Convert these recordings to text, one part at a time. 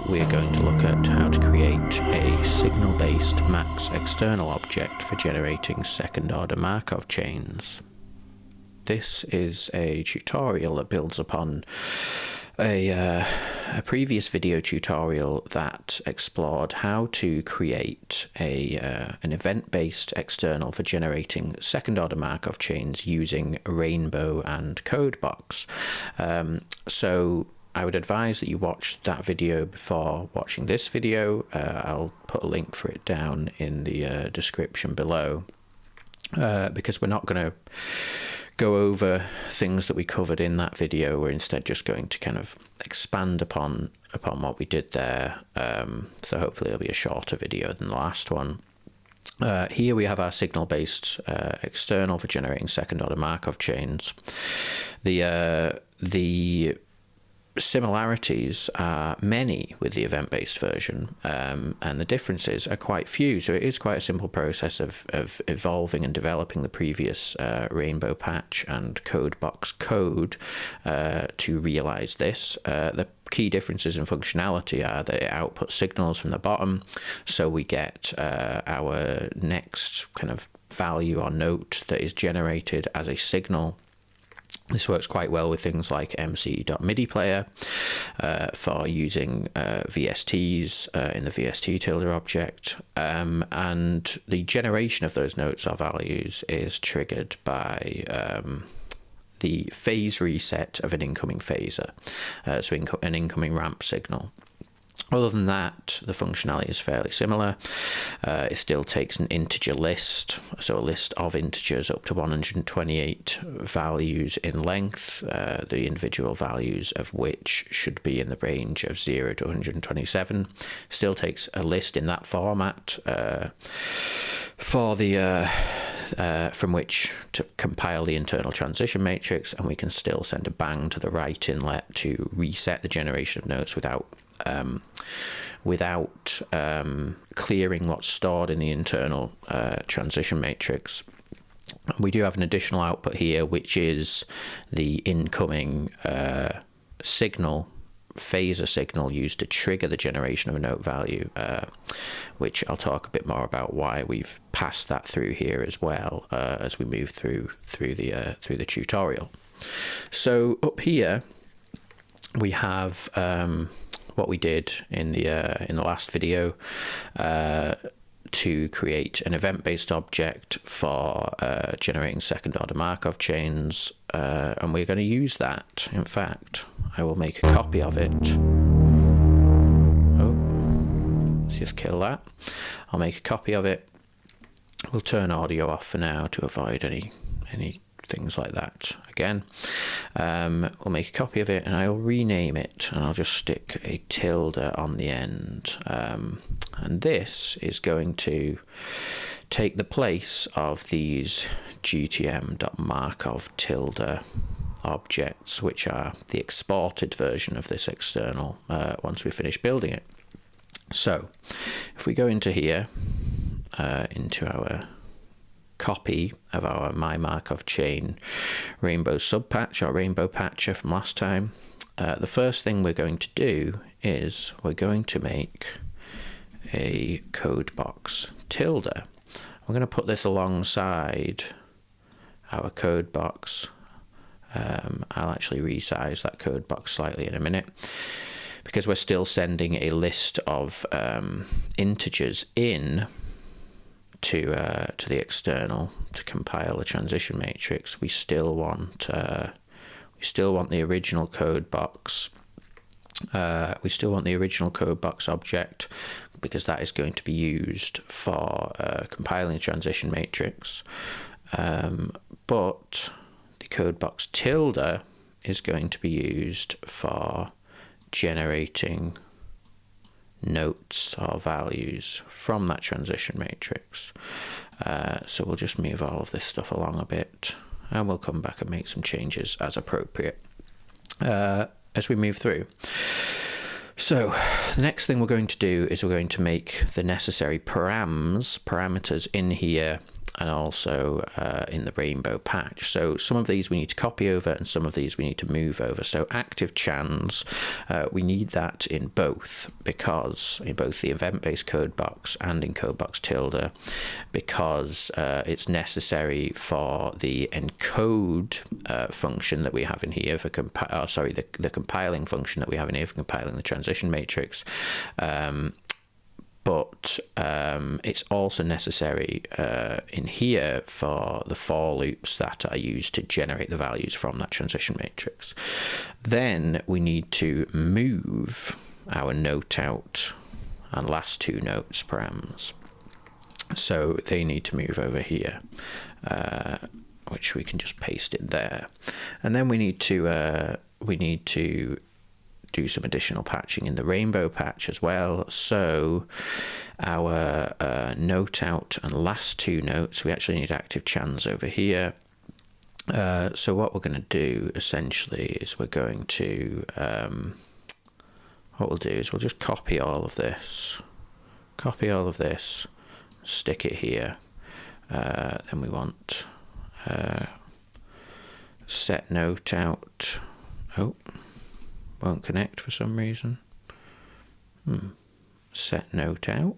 We're going to look at how to create a signal-based max external object for generating second-order Markov chains. This is a tutorial that builds upon a previous video tutorial that explored how to create an event-based external for generating second-order Markov chains using RNBO and Codebox. So I would advise that you watch that video before watching this video. I'll put a link for it down in the description below, because we're not going to go over things that we covered in that video. We're instead just going to kind of expand upon what we did there. So hopefully it'll be a shorter video than the last one. Here we have our signal-based external for generating second-order Markov chains. The similarities are many with the event-based version, and the differences are quite few. So it is quite a simple process of evolving and developing the previous RNBO patch and Codebox code to realize this. The key differences in functionality are that it outputs signals from the bottom, so we get our next kind of value or note that is generated as a signal. This works quite well with things like MC.MIDI player for using VSTs in the VST tilde object, and the generation of those notes or values is triggered by the phase reset of an incoming phasor, so an incoming ramp signal. Other than that, the functionality is fairly similar. It still takes an integer list, so a list of integers up to 128 values in length, the individual values of which should be in the range of 0 to 127. Still takes a list in that format for the from which to compile the internal transition matrix, and we can still send a bang to the right inlet to reset the generation of notes without clearing what's stored in the internal transition matrix. We do have an additional output here, which is the incoming phasor signal used to trigger the generation of a note value, which I'll talk a bit more about why we've passed that through here as well as we move through the tutorial. So up here we have what we did in the last video to create an event-based object for generating second-order Markov chains, and we're going to use that. In fact, I will make a copy of it. Oh, let's just kill that. I'll make a copy of it. We'll turn audio off for now to avoid any things like that again. We'll make a copy of it and I'll rename it, and I'll just stick a tilde on the end, and this is going to take the place of these gtm.markov tilde objects, which are the exported version of this external once we finish building it. So if we go into here, into our copy of our My Markov Chain RNBO subpatch or RNBO patcher from last time, the first thing we're going to do is we're going to make a Codebox tilde. We're going to put this alongside our Codebox. I'll actually resize that Codebox slightly in a minute, because we're still sending a list of integers in to the external to compile the transition matrix. We still want the original Codebox. We still want the original Codebox object, because that is going to be used for compiling the transition matrix. But the Codebox tilde is going to be used for generating notes or values from that transition matrix. So we'll just move all of this stuff along a bit, and we'll come back and make some changes as appropriate as we move through. So the next thing we're going to do is we're going to make the necessary parameters in here and also in the rainbow patch. So some of these we need to copy over and some of these we need to move over. So active chans, we need that in both, because in both the event-based code box and in Codebox tilde, because it's necessary for the encode function that we have in here for the compiling function that we have in here for compiling the transition matrix. But it's also necessary in here for the for loops that are used to generate the values from that transition matrix. Then we need to move our note out and last two notes params. So they need to move over here, which we can just paste in there. And then we need to do some additional patching in the rainbow patch as well. So our note out and last two notes, we actually need active chans over here. So what we're going to do essentially is we're going to what we'll do is we'll just copy all of this, stick it here. Then we want set note out. Oh, won't connect for some reason. Set note out.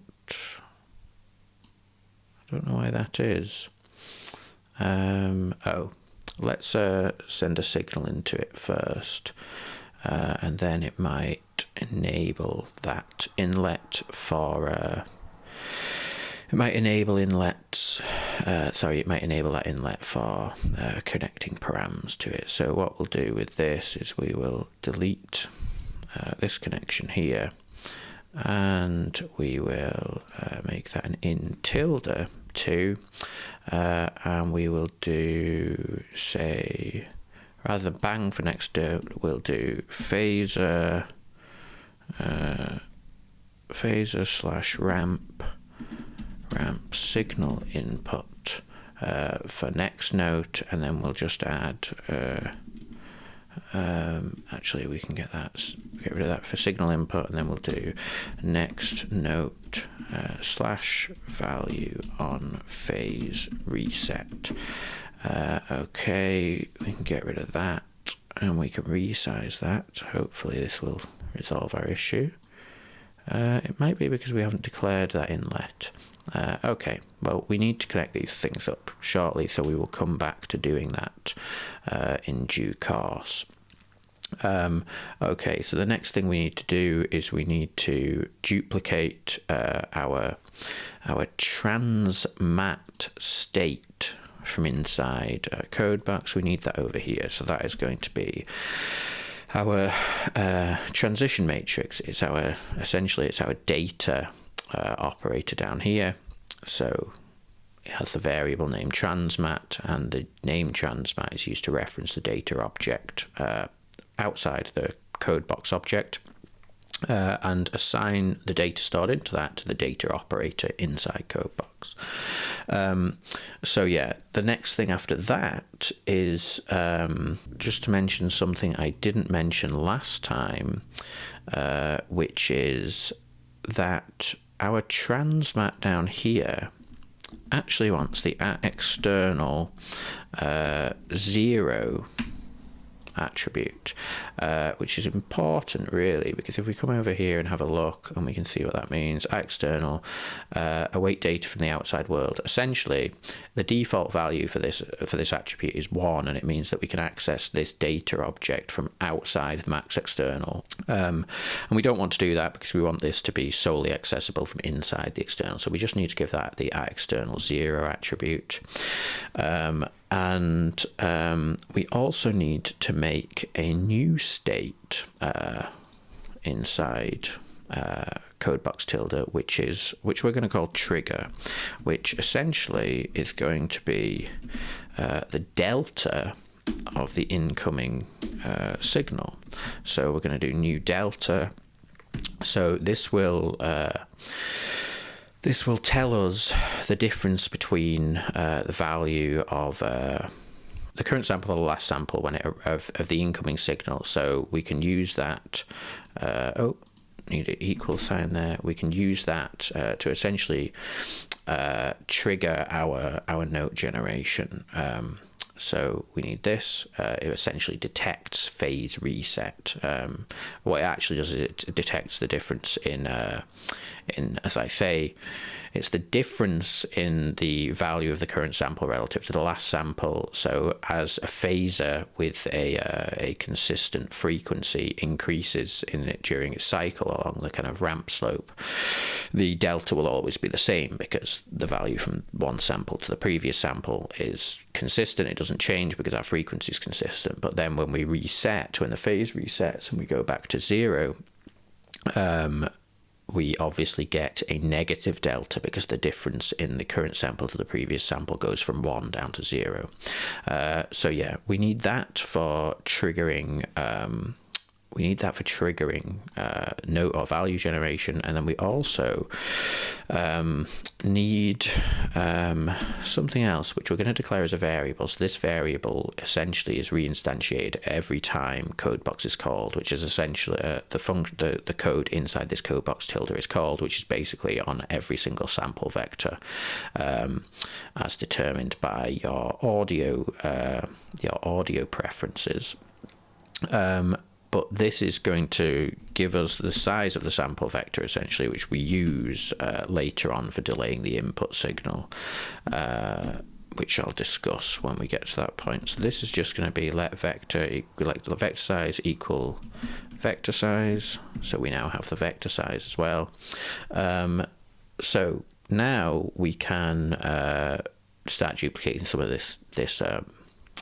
I don't know why that is. Oh, let's send a signal into it first, and then it might enable that inlet for. It might enable inlets. It might enable that inlet for connecting params to it. So what we'll do with this is we will delete this connection here, and we will make that an in tilde 2, and we will do, say, rather than bang for next door, we'll do phasor / ramp signal input for next note, and then we'll just add actually we can get rid of that for signal input, and then we'll do next note / value on phase reset. Okay, we can get rid of that and we can resize that. Hopefully this will resolve our issue. It might be because we haven't declared that inlet. Okay, well, we need to connect these things up shortly, so we will come back to doing that in due course. Okay, so the next thing we need to do is we need to duplicate our transmat state from inside Codebox. We need that over here, so that is going to be our transition matrix. Essentially it's our data operator down here. So it has the variable name transmat, and the name transmat is used to reference the data object outside the Codebox object, and assign the data stored into that to the data operator inside Codebox. So yeah, the next thing after that is just to mention something I didn't mention last time, which is that our transmat down here actually wants the external 0 attribute, which is important really, because if we come over here and have a look, and we can see what that means, external await data from the outside world. Essentially the default value for this attribute is 1, and it means that we can access this data object from outside the max external, and we don't want to do that because we want this to be solely accessible from inside the external. So we just need to give that the external 0 attribute. And we also need to make a new state inside Codebox tilde, which we're going to call trigger, which essentially is going to be the delta of the incoming signal. So we're going to do new delta, So this will tell us the difference between the value of the current sample or the last sample when of the incoming signal. So we can use that. Need an equal sign there. We can use that to essentially trigger our note generation. So we need this. It essentially detects phase reset. What it actually does is it detects the difference in, as I say, it's the difference in the value of the current sample relative to the last sample. So as a phasor with a consistent frequency increases in it during its cycle along the kind of ramp slope, the delta will always be the same because the value from one sample to the previous sample is consistent. It doesn't change because our frequency is consistent. But then when we reset, when the phase resets and we go back to 0, we obviously get a negative delta because the difference in the current sample to the previous sample goes from 1 down to 0. So yeah, we need that for triggering note or value generation, and then we also need something else which we're going to declare as a variable. So this variable essentially is reinstantiated every time Codebox is called, which is essentially the code inside this Codebox tilde is called, which is basically on every single sample vector, as determined by your audio preferences. But this is going to give us the size of the sample vector, essentially, which we use later on for delaying the input signal, which I'll discuss when we get to that point. So this is just going to be let vector size equal vector size. So we now have the vector size as well. So now we can start duplicating some of this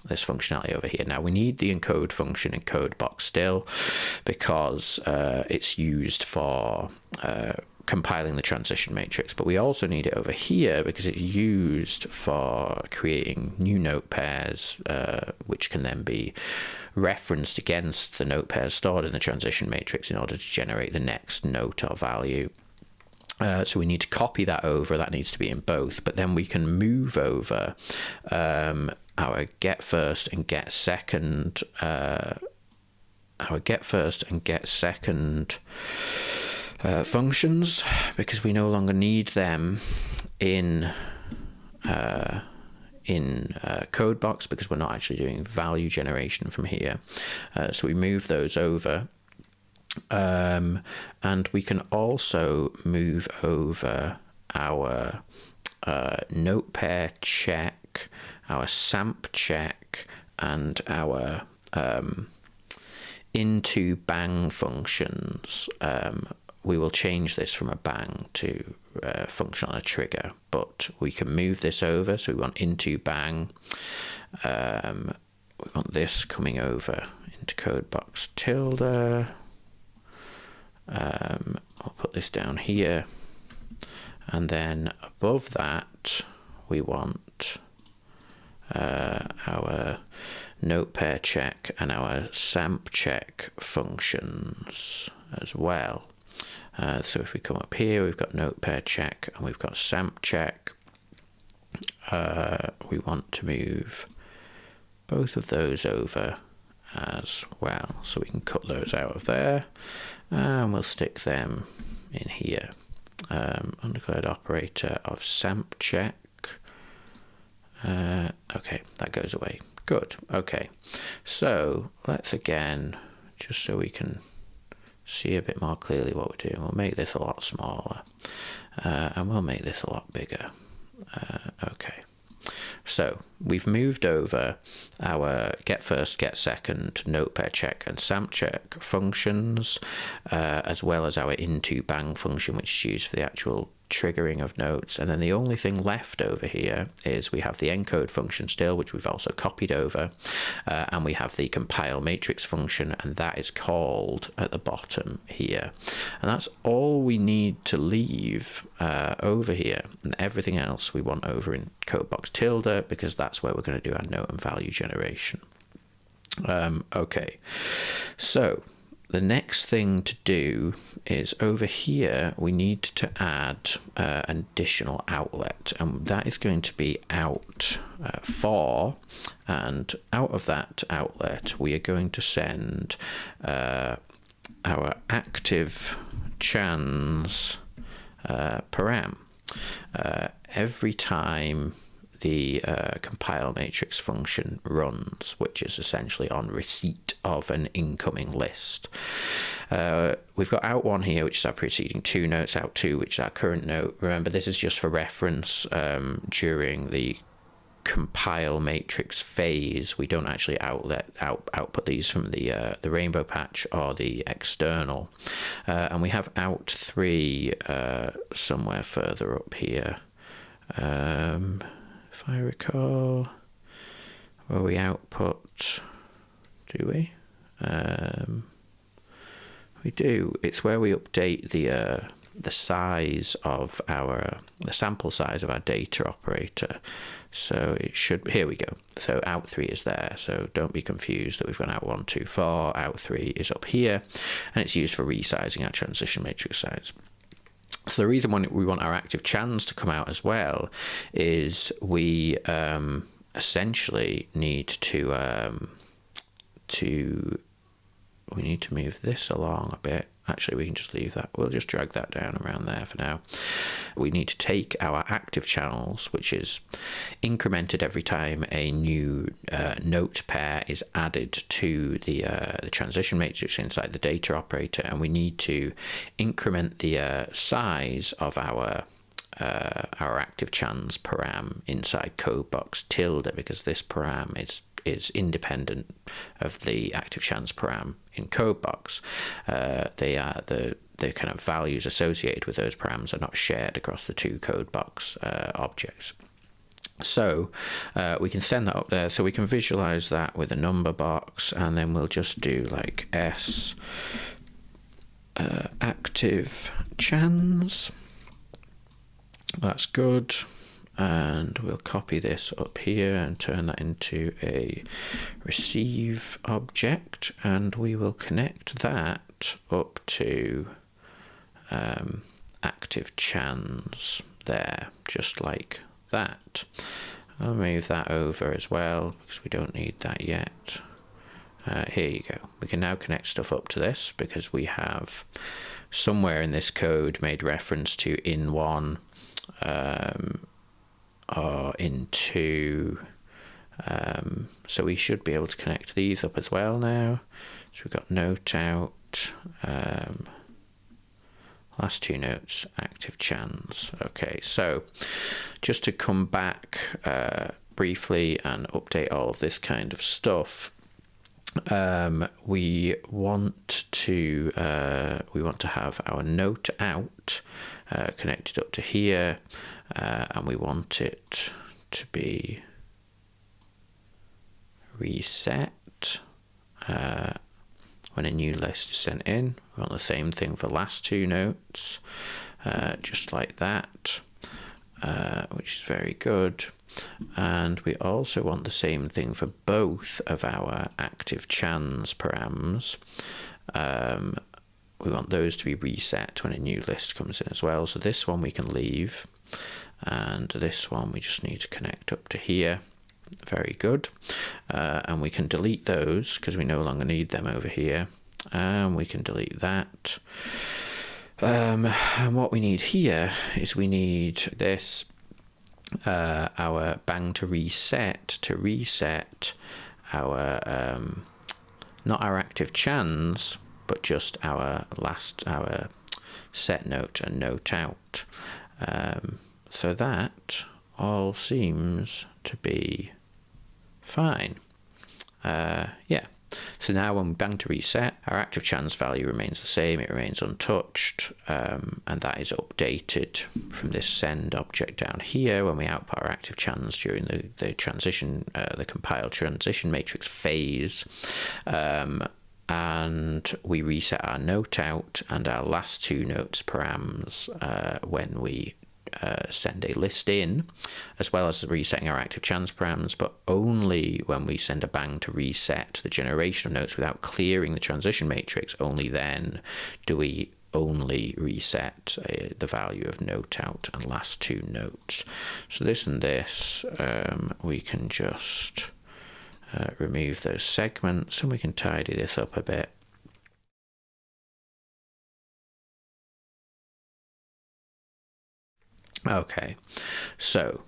functionality over here. Now we need the encode function in Codebox still because it's used for compiling the transition matrix, but we also need it over here because it's used for creating new note pairs, which can then be referenced against the note pairs stored in the transition matrix in order to generate the next note or value. So we need to copy that over. That needs to be in both, but then we can move over our get first and get second functions, because we no longer need them in Codebox because we're not actually doing value generation from here. So we move those over. And we can also move over our note pair check, our samp check, and our into bang functions. We will change this from a bang to function on a trigger, but we can move this over. So we want into bang. We want this coming over into Codebox tilde. I'll put this down here, and then above that we want our note pair check and our samp check functions as well. So if we come up here, we've got note pair check and we've got samp check. We want to move both of those over as well, so we can cut those out of there, and we'll stick them in here. Undeclared operator of samp check. Okay, that goes away. Good. Okay, so let's again, just so we can see a bit more clearly what we're doing, we'll make this a lot smaller, and we'll make this a lot bigger. Okay. So we've moved over our get first, get second, note pair check, and samp check functions, as well as our into bang function, which is used for the actual triggering of notes. And then the only thing left over here is we have the encode function still, which we've also copied over, and we have the compile matrix function, and that is called at the bottom here. And that's all we need to leave over here, and everything else we want over in Codebox tilde, because that's where we're going to do our note and value generation. Okay, so the next thing to do is over here, we need to add an additional outlet, and that is going to be out for, and out of that outlet, we are going to send our active chans param every time the compile matrix function runs, which is essentially on receipt of an incoming list. We've got out1 here, which is our preceding 2 notes, out2, which is our current note. Remember, this is just for reference. During the compile matrix phase, we don't actually output these from the rainbow patch or the external. And we have out3 somewhere further up here. If I recall, where we output, do we? We do. It's where we update the size of the sample size of our data operator. So it should, here we go. So out3 is there. So don't be confused that we've gone out1, 2, 4. Out3 is up here, and it's used for resizing our transition matrix size. So the reason we want our active chans to come out as well is we essentially need to move this along a bit. Actually, we can just leave that. We'll just drag that down around there for now. We need to take our active channels, which is incremented every time a new note pair is added to the transition matrix inside the data operator, and we need to increment the size of our active chans param inside Codebox tilde, because this param is independent of the active chans param in Codebox. They are the kind of values associated with those params are not shared across the two Codebox objects. So we can send that up there, so we can visualize that with a number box, and then we'll just do like s active chans. That's good. And we'll copy this up here and turn that into a receive object, and we will connect that up to active chans there, just like that. I'll move that over as well because we don't need that yet. Here you go. We can now connect stuff up to this because we have somewhere in this code made reference to in1 or in2, so we should be able to connect these up as well now. So we've got note out, last 2 notes, active chans. Okay, so just to come back briefly and update all of this kind of stuff, we want to have our note out connected up to here, and we want it to be reset when a new list is sent in. We want the same thing for last 2 notes, just like that, which is very good. And we also want the same thing for both of our active chans params. We want those to be reset when a new list comes in as well. So this one we can leave, and this one we just need to connect up to here. Very good. And we can delete those because we no longer need them over here. And we can delete that. And what we need here is we need this, our bang to reset our, not our active chans, but just our set note and note out. So that all seems to be fine. Yeah. So now when we bang to reset, our active chans value remains the same. It remains untouched, and that is updated from this send object down here when we output our active chans during the transition, the compile transition matrix phase. And we reset our note out and our last 2 notes params when we send a list in, as well as resetting our active chance params, but only when we send a bang to reset the generation of notes without clearing the transition matrix, only then do we only reset the value of note out and last two notes. So this and this, we can just remove those segments, and we can tidy this up a bit. Okay, so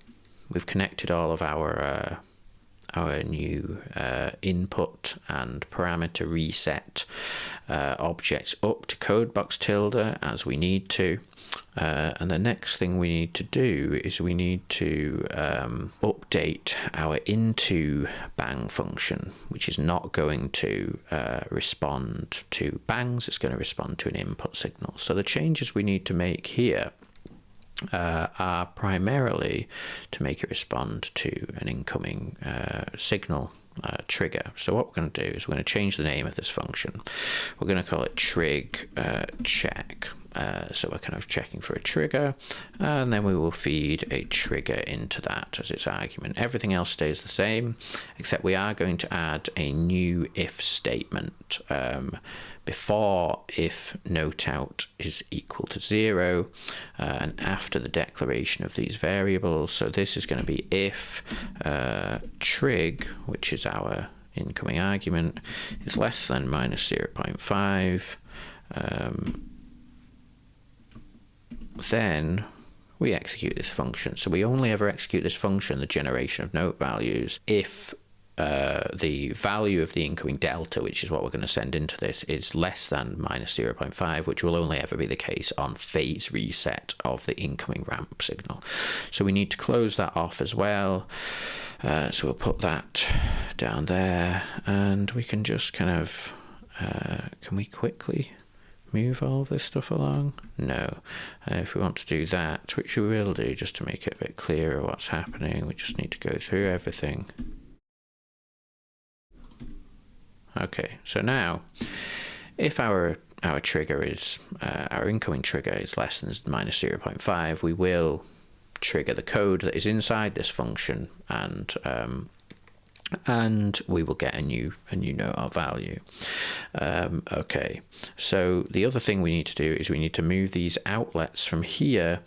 we've connected all of our new input and parameter reset objects up to Codebox tilde as we need to. And the next thing we need to do is we need to update our into bang function, which is not going to respond to bangs, it's going to respond to an input signal. So the changes we need to make here are primarily to make it respond to an incoming signal trigger. So what we're going to do is we're going to change the name of this function. We're going to call it trig check. So we're kind of checking for a trigger, and then we will feed a trigger into that as its argument. Everything else stays the same, except we are going to add a new if statement before if note out is equal to 0 and after the declaration of these variables. So this is going to be if trig, which is our incoming argument, is less than minus 0.5, then we execute this function. So we only ever execute this function, the generation of note values, if the value of the incoming delta, which is what we're going to send into this, is less than minus 0.5, which will only ever be the case on phase reset of the incoming ramp signal. So we need to close that off as well. So we'll put that down there, and we can just kind of, can we quickly move all of this stuff along? No. If we want to do that, which we will do just to make it a bit clearer what's happening, we just need to go through everything. Okay, so now if our trigger is, our incoming trigger is less than minus 0.5, we will trigger the code that is inside this function, and we will get a new note or value. Okay, so the other thing we need to do is we need to move these outlets from here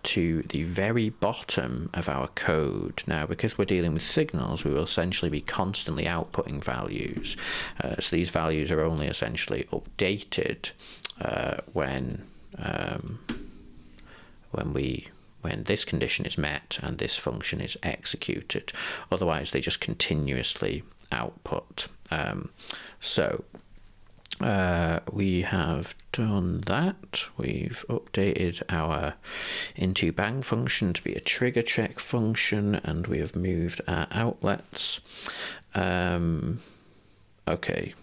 to the very bottom of our code. Now, because we're dealing with signals, we will essentially be constantly outputting values. So these values are only essentially updated when this condition is met and this function is executed. Otherwise, they just continuously output. We have done that. We've updated our into bang function to be a trigger check function, and we have moved our outlets. Okay.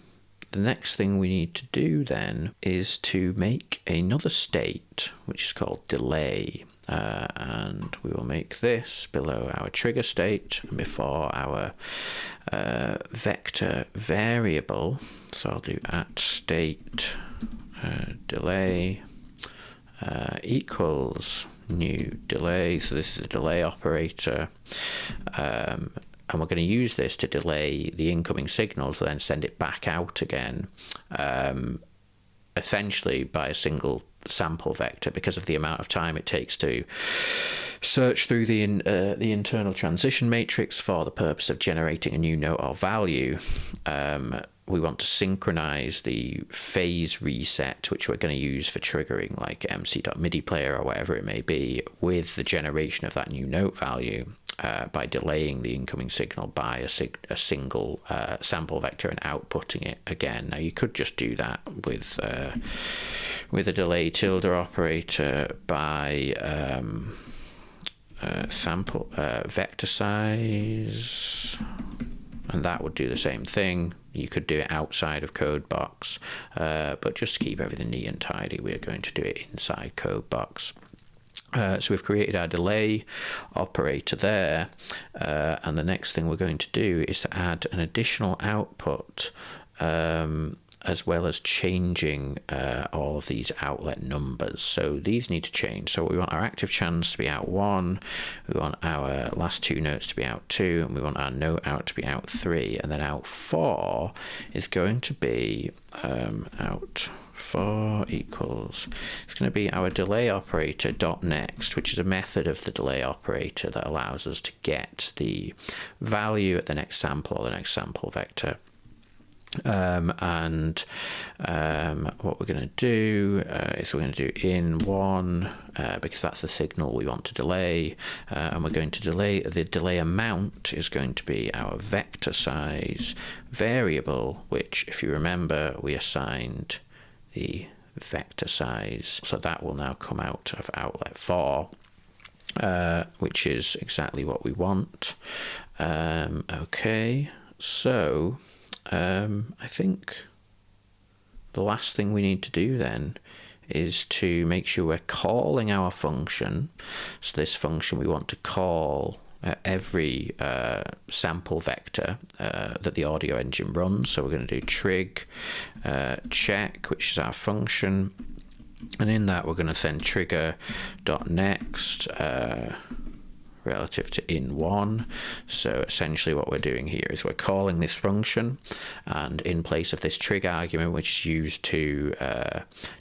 The next thing we need to do then is to make another state, which is called delay. And we will make this below our trigger state and before our vector variable. So I'll do at state delay equals new delay. So this is a delay operator. And we're going to use this to delay the incoming signal to then send it back out again, essentially by a single sample vector, because of the amount of time it takes to search through the internal transition matrix for the purpose of generating a new note or value. We want to synchronize the phase reset, which we're going to use for triggering like MC.MIDI player or whatever it may be, with the generation of that new note value by delaying the incoming signal by a single sample vector and outputting it again. Now you could just do that with a delay tilde operator by sample vector size, and that would do the same thing. You could do it outside of Codebox, but just to keep everything neat and tidy, we're going to do it inside Codebox. So we've created our delay operator there, and the next thing we're going to do is to add an additional output as well as changing all of these outlet numbers. So these need to change. So we want our active channels to be out 1, we want our last 2 notes to be out 2, and we want our note out to be out 3, and then out 4 is going to be out 4 equals, it's going to be our delay operator dot next, which is a method of the delay operator that allows us to get the value at the next sample or the next sample vector. What we're going to do is we're going to do in 1 because that's the signal we want to delay, and we're going to delay, the delay amount is going to be our vector size variable, which, if you remember, we assigned the vector size, so that will now come out of outlet 4, which is exactly what we want. Okay, so I think the last thing we need to do then is to make sure we're calling our function. So this function we want to call every sample vector that the audio engine runs. So we're going to do trig check, which is our function, and in that we're going to send trigger.next relative to in 1. So essentially what we're doing here is we're calling this function, and in place of this trig argument, which is used to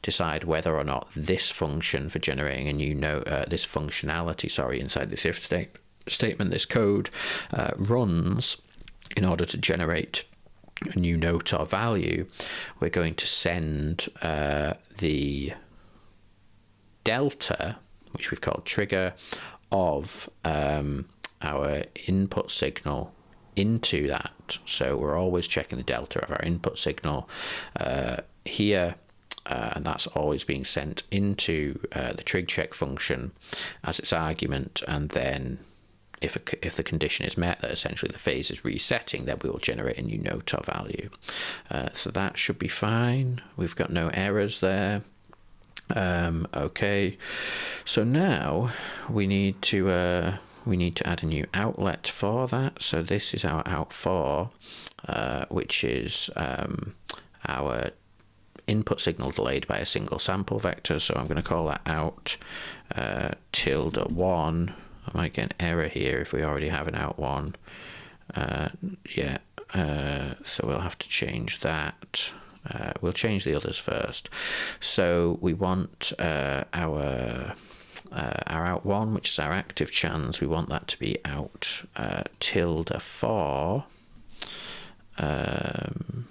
decide whether or not this function for generating a new note, this functionality, sorry, inside this if statement, this code runs in order to generate a new note or value, we're going to send the delta, which we've called trigger, of our input signal into that. So we're always checking the delta of our input signal here, and that's always being sent into the trig check function as its argument, and then if the condition is met that essentially the phase is resetting, then we will generate a new note or value. So that should be fine. We've got no errors there. Okay, so now we need to add a new outlet for that. So this is our out 4, which is our input signal delayed by a single sample vector. So I'm going to call that out tilde 1. I might get an error here if we already have an out 1. So we'll have to change that. We'll change the others first. So we want our out 1, which is our active chans, we want that to be out tilde 4. Where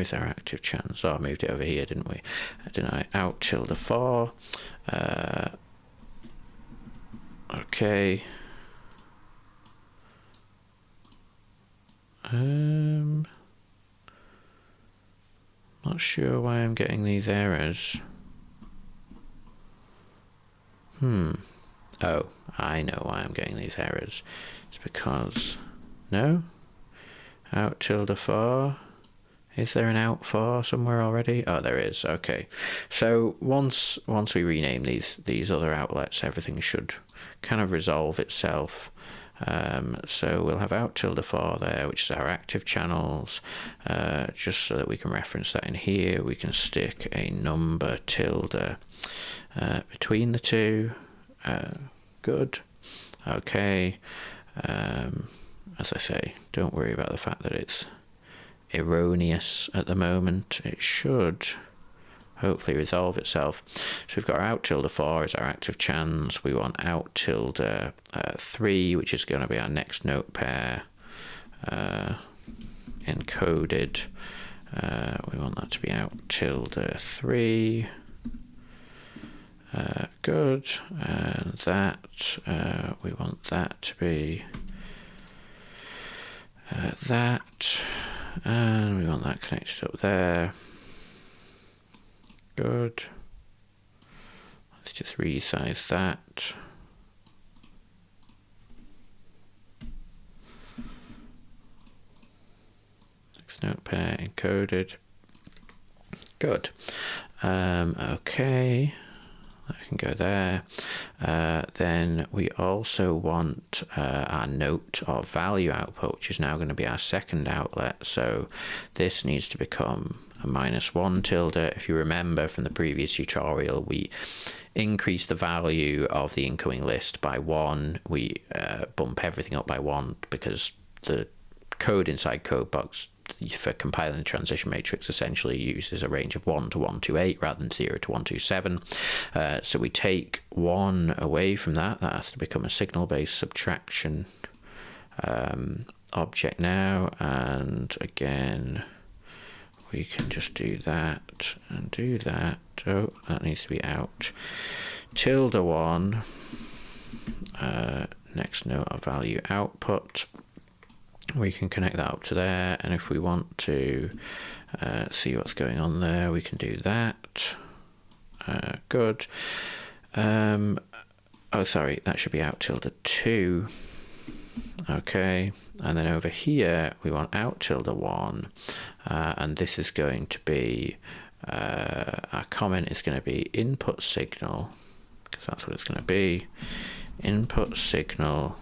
is our active chans? Oh, I moved it over here, didn't we? Didn't I? Out tilde 4. Okay. Not sure why I'm getting these errors. Oh, I know why I'm getting these errors. It's because, no? Out tilde 4. Is there an out 4 somewhere already? Oh, there is. Okay. So once we rename these other outlets, everything should kind of resolve itself. So we'll have out tilde 4 there, which is our active channels. Just so that we can reference that in here, we can stick a number tilde between the two. Good. Okay. As I say, don't worry about the fact that it's erroneous at the moment. It should hopefully resolve itself. So we've got our out tilde 4 as our active chans. We want out tilde 3, which is going to be our next note pair encoded. We want that to be out tilde 3. Good. And that we want that to be that, and we want that connected up there. Good. Let's just resize that. Next note pair encoded. Good. Okay. can go there. Then we also want our note or value output, which is now going to be our second outlet. So this needs to become a -1 tilde. If you remember from the previous tutorial, we increase the value of the incoming list by 1. We bump everything up by 1 because the code inside Codebox for compiling the transition matrix essentially uses a range of 1 to 128 rather than 0 to 127. So we take 1 away from that. That has to become a signal-based subtraction object now. And again, we can just do that and do that. Oh, that needs to be out. ~1, next note of value output. We can connect that up to there, and if we want to see what's going on there, we can do that. Good. Oh, sorry, that should be out ~2. Okay, and then over here we want out ~1, and this is going to be our comment is going to be input signal, because that's what it's going to be. Input signal.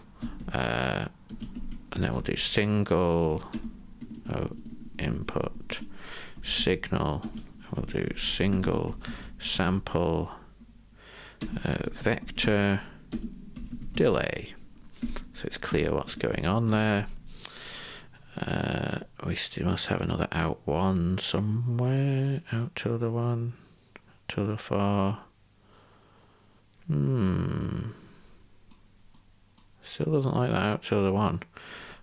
And then we'll do single input signal. We'll do single sample vector delay. So it's clear what's going on there. We still must have another out1 somewhere. Out ~1, ~4. Still doesn't like that out ~1.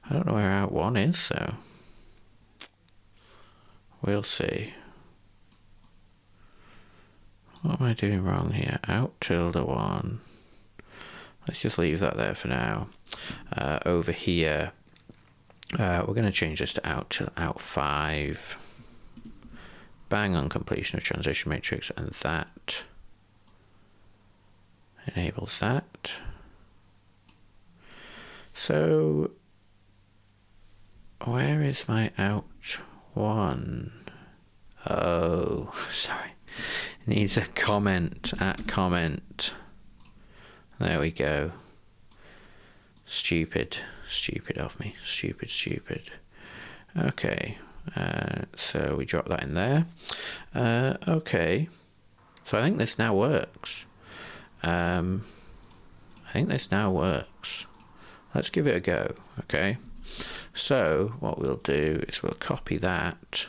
I don't know where out1 is though. We'll see. What am I doing wrong here? Out ~1. Let's just leave that there for now. Over here, we're going to change this to out5. Bang on completion of transition matrix, and that enables that. So where is my out1? Oh, sorry. It needs a comment at comment. There we go. Stupid of me. Stupid. Okay. So we drop that in there. Okay. So I think this now works. Let's give it a go, okay? So what we'll do is we'll copy that,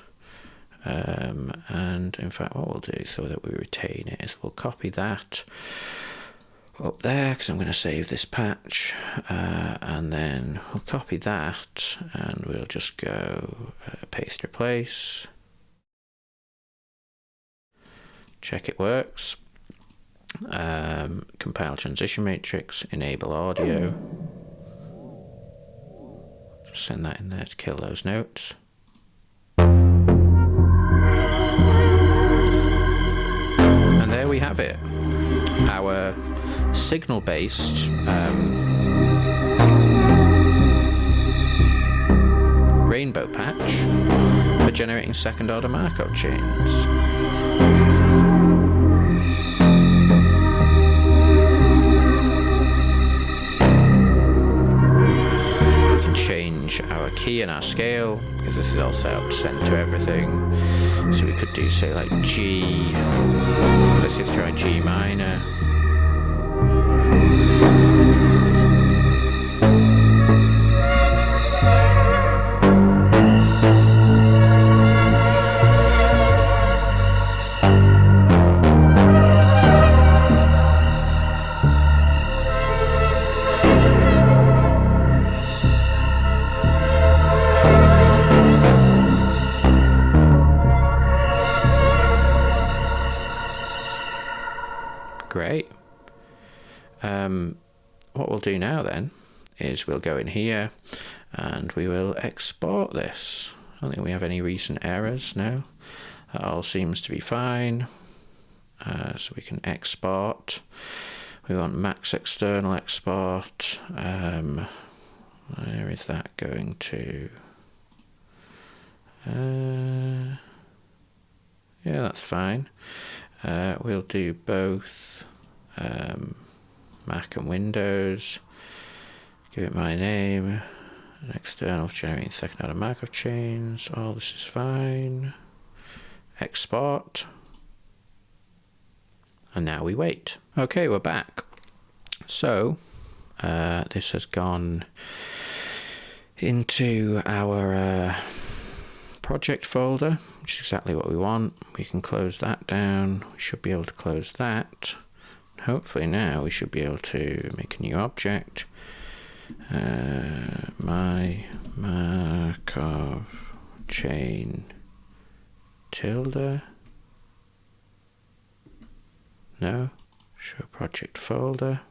and in fact what we'll do so that we retain it is we'll copy that up there, because I'm going to save this patch, and then we'll copy that and we'll just go paste replace, check it works, compile transition matrix, enable audio. Send that in there to kill those notes. And there we have it. Our signal-based rainbow patch for generating second-order Markov chains. Change our key and our scale, because this is all set up to send to everything. So we could do, say, like G. Let's just try G minor. Great. What we'll do now then is we'll go in here and we will export this. I don't think we have any recent errors now. That all seems to be fine. So we can export. We want max external export. Where is that going to? Yeah, that's fine. We'll do both Mac and Windows. Give it my name. An external for generating second order Markov chains. All this is fine. Export. And now we wait. Okay, we're back. So this has gone into our project folder, which is exactly what we want. We can close that down. We should be able to close that. Hopefully now we should be able to make a new object. My Markov chain tilde. No, show project folder.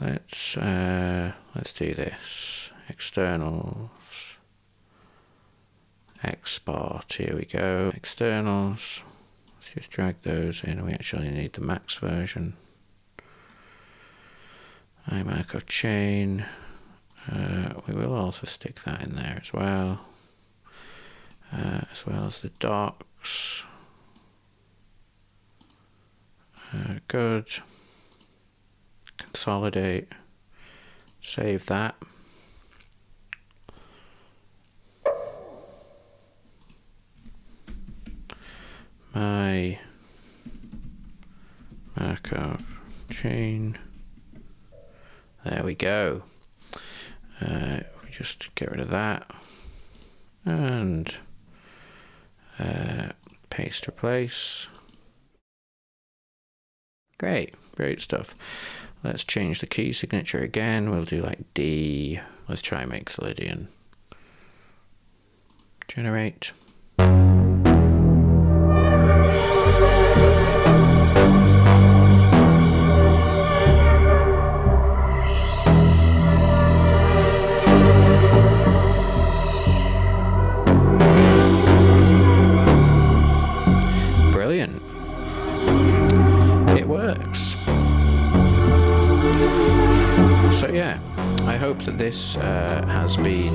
Let's do this. Externals. Export. Here we go. Externals. Let's just drag those in. We actually need the max version. My Markov chain. We will also stick that in there as well as the docs. Good. Consolidate. Save that. My Markov chain. There we go. We just get rid of that and paste replace. Great stuff. Let's change the key signature again. We'll do like D. Let's try and make Solidian. Generate. Brilliant. It works. So yeah, I hope that this has been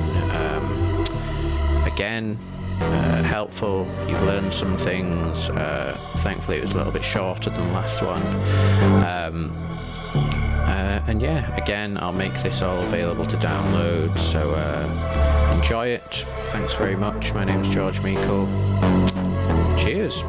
again helpful. You've learned some things. Thankfully it was a little bit shorter than the last one. And yeah, again, I'll make this all available to download, so enjoy it. Thanks very much. My name's George Meikle. Cheers.